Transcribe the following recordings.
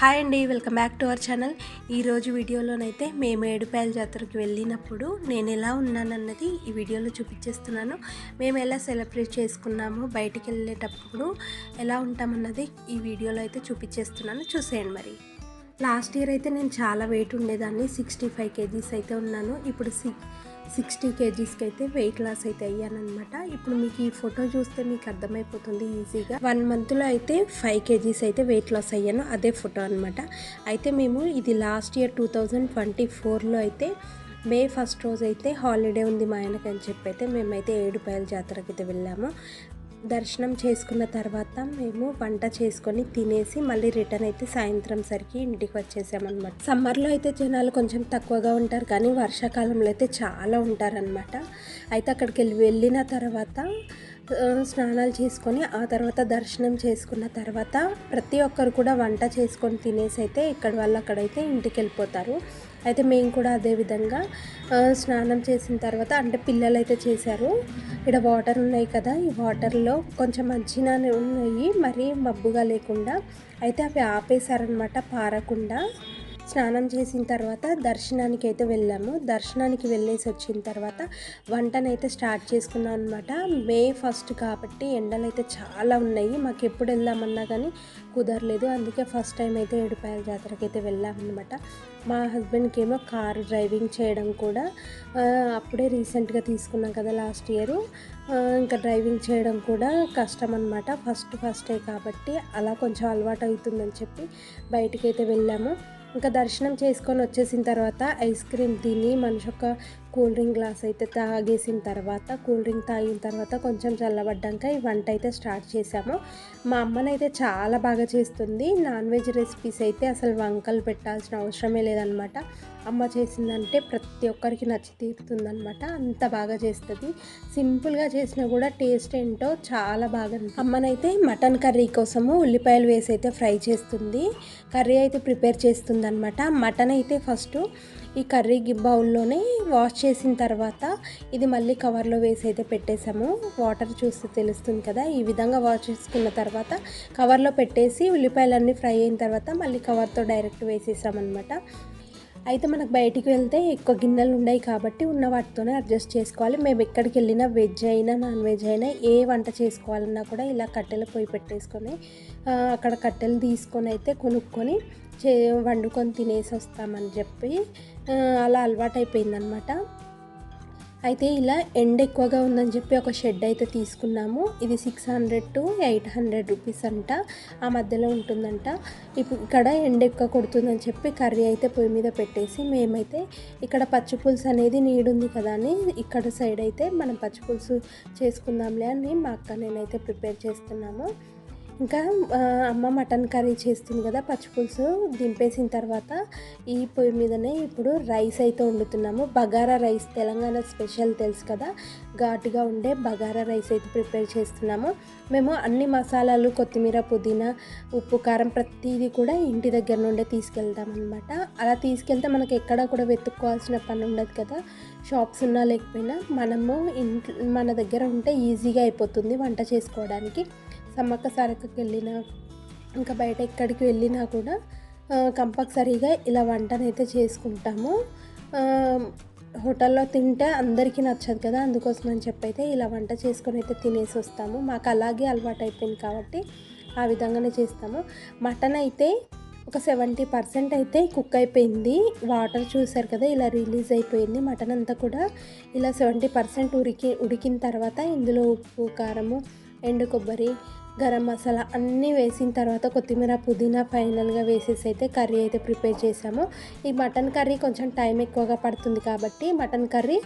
Hi అండి, welcome back to our channel. ఈరోజు వీడియోలోనైతే మేము ఏడుపాయల జాతరకి వెళ్ళినప్పుడు నేను ఎలా ఉన్నానన్నది ఈ వీడియోలో చూపించేస్తున్నాను. మేము ఎలా సెలబ్రేట్ చేసుకున్నాము, బయటికి వెళ్ళేటప్పుడు ఎలా ఉంటామన్నది ఈ వీడియోలో అయితే చూపించేస్తున్నాను, చూసేయండి. మరి లాస్ట్ ఇయర్ అయితే నేను చాలా వెయిట్ ఉండేదాన్ని, 65 kgs అయితే ఉన్నాను. ఇప్పుడు 60 kgsకి అయితే వెయిట్ లాస్ అయితే అయ్యానమాట. ఇప్పుడు మీకు ఈ ఫోటో చూస్తే మీకు అర్థమైపోతుంది ఈజీగా. 1 మంత్లో అయితే 5 kgs అయితే వెయిట్ లాస్ అయ్యాను, అదే ఫోటో అనమాట. అయితే మేము ఇది లాస్ట్ ఇయర్ 2024లో అయితే మే 1 రోజు అయితే హాలిడే ఉంది మా ఆయనకి అని చెప్పి అయితే మేమైతే ఏడుపాయల జాతరకి అయితే వెళ్ళాము. దర్శనం చేసుకున్న తర్వాత మేము వంట చేసుకొని తినేసి మళ్ళీ రిటర్న్ అయితే సాయంత్రం సరికి ఇంటికి వచ్చేసామన్నమాట. సమ్మర్లో అయితే జనాలు కొంచెం తక్కువగా ఉంటారు, కానీ వర్షాకాలంలో అయితే చాలా ఉంటారనమాట. అయితే అక్కడికి వెళ్ళిన తర్వాత స్నానాలు చేసుకొని ఆ తర్వాత దర్శనం చేసుకున్న తర్వాత ప్రతి ఒక్కరు కూడా వంట చేసుకొని తినేసి అయితే ఇక్కడ వాళ్ళు అక్కడైతే ఇంటికి వెళ్ళిపోతారు. అయితే మేము కూడా అదేవిధంగా స్నానం చేసిన తర్వాత, అంటే పిల్లలు అయితే చేశారు. ఇక్కడ వాటర్ ఉన్నాయి కదా, ఈ వాటర్లో కొంచెం మంచిగానే ఉన్నాయి, మరీ మబ్బుగా లేకుండా. అయితే అవి ఆపేశారనమాట, పారకుండా. స్నానం చేసిన తర్వాత దర్శనానికి అయితే వెళ్ళాము. దర్శనానికి వెళ్ళేసి వచ్చిన తర్వాత వంటనైతే స్టార్ట్ చేసుకున్నాం అనమాట. మే 1 కాబట్టి ఎండలు అయితే చాలా ఉన్నాయి, మాకు ఎప్పుడు వెళ్దామన్నా కానీ కుదరలేదు. అందుకే ఫస్ట్ టైం అయితే ఏడుపాయల జాతరకి అయితే వెళ్ళామన్నమాట. మా హస్బెండ్కి ఏమో కారు డ్రైవింగ్ చేయడం కూడా అప్పుడే రీసెంట్గా తీసుకున్నాం కదా లాస్ట్ ఇయర్, ఇంకా డ్రైవింగ్ చేయడం కూడా కష్టం అనమాట. ఫస్టే కాబట్టి అలా కొంచెం అలవాటు అవుతుందని చెప్పి బయటికి అయితే వెళ్ళాము. ఇంకా దర్శనం చేసుకొని వచ్చేసిన తర్వాత ఐస్ క్రీమ్ తిని మనిషి ఒక కూల్ డ్రింక్ గ్లాస్ అయితే తాగేసిన తర్వాత, కూల్ డ్రింక్ తాగిన తర్వాత కొంచెం చల్లబడ్డాక ఈ వంట అయితే స్టార్ట్ చేసాము. మా అమ్మనైతే చాలా బాగా చేస్తుంది. నాన్ వెజ్ రెసిపీస్ అయితే అసలు వంకలు పెట్టాల్సిన అవసరమే లేదనమాట. అమ్మ చేసిందంటే ప్రతి ఒక్కరికి నచ్చి తీరుతుందనమాట, అంత బాగా చేస్తుంది. సింపుల్గా చేసినా కూడా టేస్ట్ ఏంటో చాలా బాగా. అమ్మనైతే మటన్ కర్రీ కోసము ఉల్లిపాయలు వేసి అయితే ఫ్రై చేస్తుంది, కర్రీ అయితే ప్రిపేర్ చేస్తుంది అనమాట. మటన్ అయితే ఫస్ట్ ఈ కర్రీ బౌల్లోనే వాష్ చేసిన తర్వాత ఇది మళ్ళీ కవర్లో వేసి అయితే పెట్టేసాము. వాటర్ చూస్తే తెలుస్తుంది కదా, ఈ విధంగా వాష్ చేసుకున్న తర్వాత కవర్లో పెట్టేసి ఉల్లిపాయలన్నీ ఫ్రై అయిన తర్వాత మళ్ళీ కవర్తో డైరెక్ట్ వేసేసామన్నమాట. అయితే మనకు బయటికి వెళ్తే ఎక్కువ గిన్నెలు ఉన్నాయి కాబట్టి ఉన్న వాటితోనే అడ్జస్ట్ చేసుకోవాలి. మేము ఎక్కడికి వెళ్ళినా వెజ్ అయినా నాన్ వెజ్ అయినా ఏ వంట చేసుకోవాలన్నా కూడా ఇలా కట్టెల పొయ్యి పెట్టేసుకొని అక్కడ కట్టెలు తీసుకొని అయితే కొనుక్కొని వండుకొని తినేసి వస్తామని చెప్పి అలా అలవాటు అయిపోయిందనమాట. అయితే ఇలా ఎండ ఎక్కువగా ఉందని చెప్పి ఒక షెడ్ అయితే తీసుకున్నాము. ఇది 600 to 800 రూపీస్ అంట, ఆ మధ్యలో ఉంటుందంట. ఇప్పుడు ఇక్కడ ఎండ ఎక్కువ కొడుతుందని చెప్పి కర్రీ అయితే పొయ్యి మీద పెట్టేసి మేమైతే ఇక్కడ పచ్చిపులుసు అనేది నీడుంది కదా అని ఇక్కడ సైడ్ అయితే మనం పచ్చిపులుసు చేసుకుందాంలే అని మా అక్క నేనైతే ప్రిపేర్ చేస్తున్నాము. ఇంకా అమ్మ మటన్ కర్రీ చేస్తుంది కదా, పచ్చిపులుసు దింపేసిన తర్వాత ఈ పొయ్యి మీదనే ఇప్పుడు రైస్ అయితే వండుతున్నాము. బగారా రైస్ తెలంగాణ స్పెషల్ తెలుసు కదా, ఘాటుగా ఉండే బగారా రైస్ అయితే ప్రిపేర్ చేస్తున్నాము. మేము అన్ని మసాలాలు, కొత్తిమీర, పుదీనా, ఉప్పు, కారం ప్రతిదీ కూడా ఇంటి దగ్గర నుండే తీసుకెళ్తాం అనమాట. అలా తీసుకెళ్తే మనకి ఎక్కడా కూడా వెతుక్కోవాల్సిన పని ఉండదు కదా, షాప్స్ ఉన్నా లేకపోయినా మనము మన దగ్గర ఉంటే ఈజీగా అయిపోతుంది వంట చేసుకోవడానికి. సమ్మక్క సారక్కకి వెళ్ళినా ఇంకా బయట ఎక్కడికి వెళ్ళినా కూడా కంపల్సరీగా ఇలా వంటనైతే చేసుకుంటాము. హోటల్లో తింటే అందరికీ నచ్చదు కదా, అందుకోసం అని చెప్పి అయితే ఇలా వంట చేసుకొని అయితే తినేసి వస్తాము. మాకు అలాగే అలవాటు అయిపోయింది కాబట్టి ఆ విధంగానే చేస్తాము. మటన్ అయితే ఒక 70% అయితే కుక్ అయిపోయింది. వాటర్ చూసారు కదా, ఇలా రిలీజ్ అయిపోయింది. మటన్ అంతా కూడా ఇలా 70% ఉడికిన తర్వాత ఇందులో ఉప్పు, కారము, ఎండు కొబ్బరి, గరం మసాలా అన్నీ వేసిన తర్వాత కొత్తిమీర, పుదీనా ఫైనల్గా వేసేసి అయితే కర్రీ అయితే ప్రిపేర్ చేసాము. ఈ మటన్ కర్రీ కొంచెం టైం ఎక్కువగా పడుతుంది కాబట్టి మటన్ కర్రీ,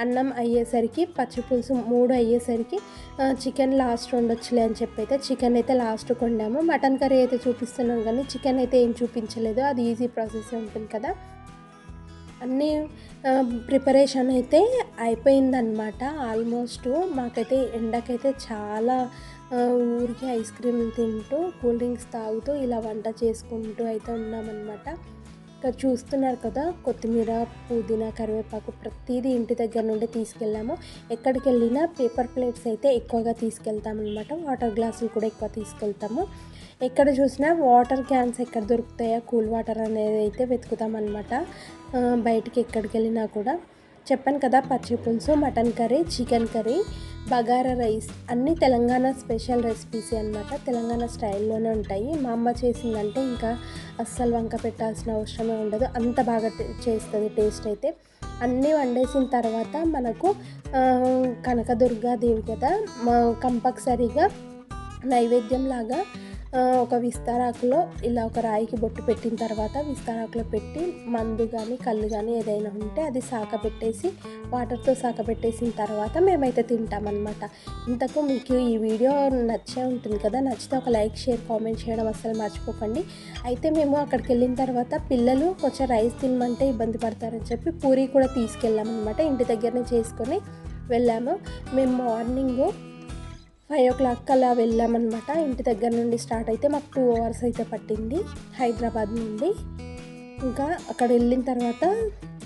అన్నం అయ్యేసరికి, పచ్చిపులుసు 3 అయ్యేసరికి చికెన్ లాస్ట్ వండొచ్చులే అని చెప్పి అయితే చికెన్ అయితే లాస్ట్ వండాము. మటన్ కర్రీ అయితే చూపిస్తున్నాం కానీ చికెన్ అయితే ఏం చూపించలేదు, అది ఈజీ ప్రాసెస్ ఉంటుంది కదా. అన్నీ ప్రిపరేషన్ అయితే అయిపోయిందనమాట ఆల్మోస్ట్. మాకైతే ఎండకైతే చాలా ఊరికి ఐస్ క్రీమ్లు తింటూ కూల్ డ్రింక్స్ తాగుతూ ఇలా వంట చేసుకుంటూ అయితే ఉన్నామన్నమాట. ఇక్కడ చూస్తున్నారు కదా, కొత్తిమీర, పుదీనా, కరివేపాకు ప్రతిదీ ఇంటి దగ్గర నుండి తీసుకెళ్ళాము. ఎక్కడికి వెళ్ళినా పేపర్ ప్లేట్స్ అయితే ఎక్కువగా తీసుకెళ్తామన్నమాట. వాటర్ గ్లాసులు కూడా ఎక్కువ తీసుకెళ్తాము. ఎక్కడ చూసినా వాటర్ క్యాన్స్ ఎక్కడ దొరుకుతాయా కూల్ వాటర్ అనేది అయితే వెతుకుతామన్నమాట. బయటికి ఎక్కడికి వెళ్ళినా కూడా. చెప్పాను కదా, పచ్చి పులుసు, mutton curry, chicken curry, bagara rice అన్నీ తెలంగాణ స్పెషల్ రెసిపీస్ అనమాట. తెలంగాణ స్టైల్లోనే ఉంటాయి. మా అమ్మ చేసిందంటే ఇంకా అస్సలు వంక పెట్టాల్సిన అవసరమే ఉండదు, అంత బాగా చేస్తుంది టేస్ట్ అయితే. అన్నీ వండేసిన తర్వాత మనకు కనకదుర్గాదేవి కదా, కంపల్సరీగా నైవేద్యం లాగా ఒక విస్తరాకులో ఇలా ఒక రాయికి బొట్టు పెట్టిన తర్వాత విస్తరాకులో పెట్టి మందు కానీ కళ్ళు కానీ ఏదైనా ఉంటే అది సాకబెట్టేసి వాటర్తో సాకబెట్టేసిన తర్వాత మేమైతే తింటామన్నమాట. ఇంతకు మీకు ఈ వీడియో నచ్చే ఉంటుంది కదా, నచ్చితే ఒక లైక్, షేర్, కామెంట్ చేయడం అస్సలు మర్చిపోకండి. అయితే మేము అక్కడికి వెళ్ళిన తర్వాత పిల్లలు కొంచెం రైస్ తినమంటే ఇబ్బంది పడతారని చెప్పి పూరి కూడా తీసుకెళ్ళామన్నమాట. ఇంటి దగ్గరనే చేసుకొని వెళ్ళాము. మేము మార్నింగు 5 o'clock అలా వెళ్ళామన్నమాట. ఇంటి దగ్గర నుండి స్టార్ట్ అయితే మాకు 2 hours అయితే పట్టింది హైదరాబాద్ నుండి. ఇంకా అక్కడ వెళ్ళిన తర్వాత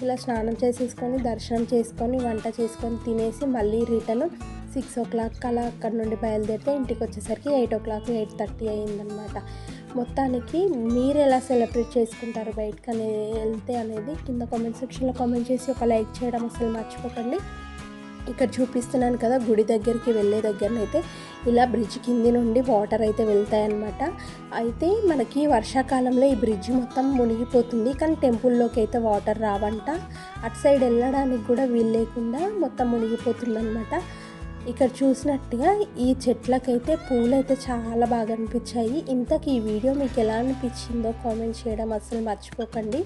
ఇలా స్నానం చేసేసుకొని దర్శనం చేసుకొని వంట చేసుకొని తినేసి మళ్ళీ రిటర్న్ 6 o'clock అలా అక్కడ నుండి బయలుదేరితే ఇంటికి వచ్చేసరికి 8 o'clock 8:30 అయిందనమాట. మొత్తానికి మీరు ఎలా సెలబ్రేట్ చేసుకుంటారు బయటకు వెళ్తే అనేది కింద కామెంట్ సెక్షన్లో కామెంట్ చేసి ఒక లైక్ చేయడం అసలు మర్చిపోకండి. ఇక్కడ చూపిస్తున్నాను కదా, గుడి దగ్గరికి వెళ్ళే దగ్గరనైతే ఇలా బ్రిడ్జ్ కింది నుండి వాటర్ అయితే వెళ్తాయన్నమాట. అయితే మనకి వర్షాకాలంలో ఈ బ్రిడ్జ్ మొత్తం మునిగిపోతుంది, కానీ టెంపుల్లోకి అయితే వాటర్ రావంట. అటు సైడ్ వెళ్ళడానికి కూడా వీలు లేకుండా మొత్తం మునిగిపోతుంది అనమాట. ఇక్కడ చూసినట్టుగా ఈ చెట్లకైతే పూలు అయితే చాలా బాగా అనిపించాయి. ఇంతకీ ఈ వీడియో మీకు ఎలా అనిపించిందో కామెంట్ చేయడం అసలు మర్చిపోకండి.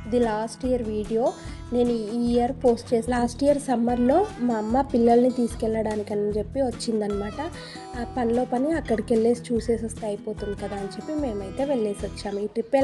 ఇది లాస్ట్ ఇయర్ వీడియో, నేను ఈ ఇయర్ పోస్ట్ చేసి లాస్ట్ ఇయర్ సమ్మర్లో మా అమ్మ పిల్లల్ని తీసుకెళ్ళడానికని చెప్పి వచ్చిందనమాట. ఆ పనిలో పని అక్కడికి వెళ్ళేసి చూసేసి వస్తే అయిపోతుంది కదా అని చెప్పి మేమైతే వెళ్ళేసి వచ్చాము. ఈ ట్రిప్